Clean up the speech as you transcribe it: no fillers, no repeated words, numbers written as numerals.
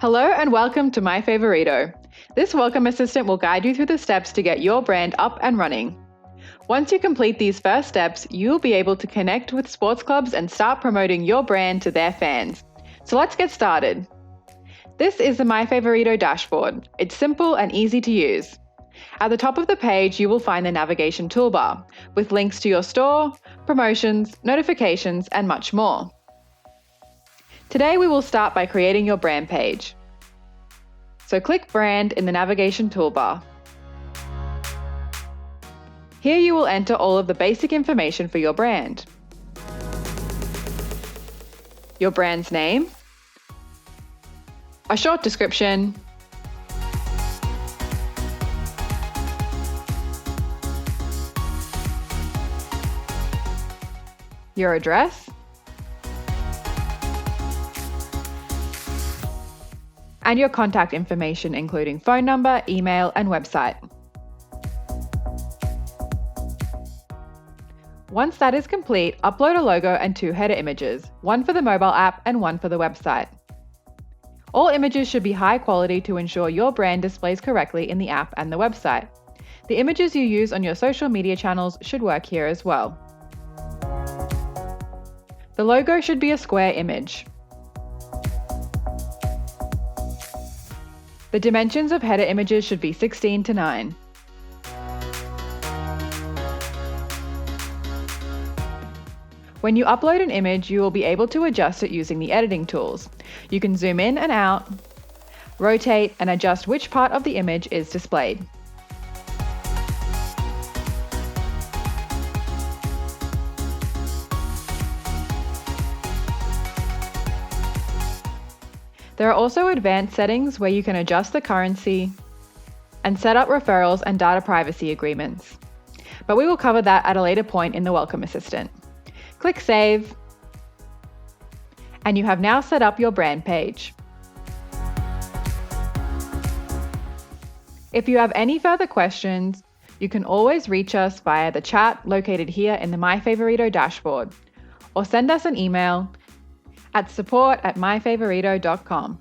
Hello and welcome to MyFavorito. This welcome assistant will guide you through the steps to get your brand up and running. Once you complete these first steps, you'll be able to connect with sports clubs and start promoting your brand to their fans. So let's get started. This is the MyFavorito Dashboard. It's simple and easy to use. At the top of the page, you will find the navigation toolbar with links to your store, promotions, notifications, and much more. Today we will start by creating your brand page. So click Brand in the navigation toolbar. Here you will enter all of the basic information for your brand. Your brand's name, a short description, your address, and your contact information, including phone number, email, and website. Once that is complete, upload a logo and 2 header images, one for the mobile app and one for the website. All images should be high quality to ensure your brand displays correctly in the app and the website. The images you use on your social media channels should work here as well. The logo should be a square image. The dimensions of header images should be 16:9. When you upload an image, you will be able to adjust it using the editing tools. You can zoom in and out, rotate, and adjust which part of the image is displayed. There are also advanced settings where you can adjust the currency and set up referrals and data privacy agreements. But we will cover that at a later point in the Welcome Assistant. Click Save, and you have now set up your brand page. If you have any further questions, you can always reach us via the chat located here in the MyFavorito dashboard, or send us an email at support@myfavorito.com.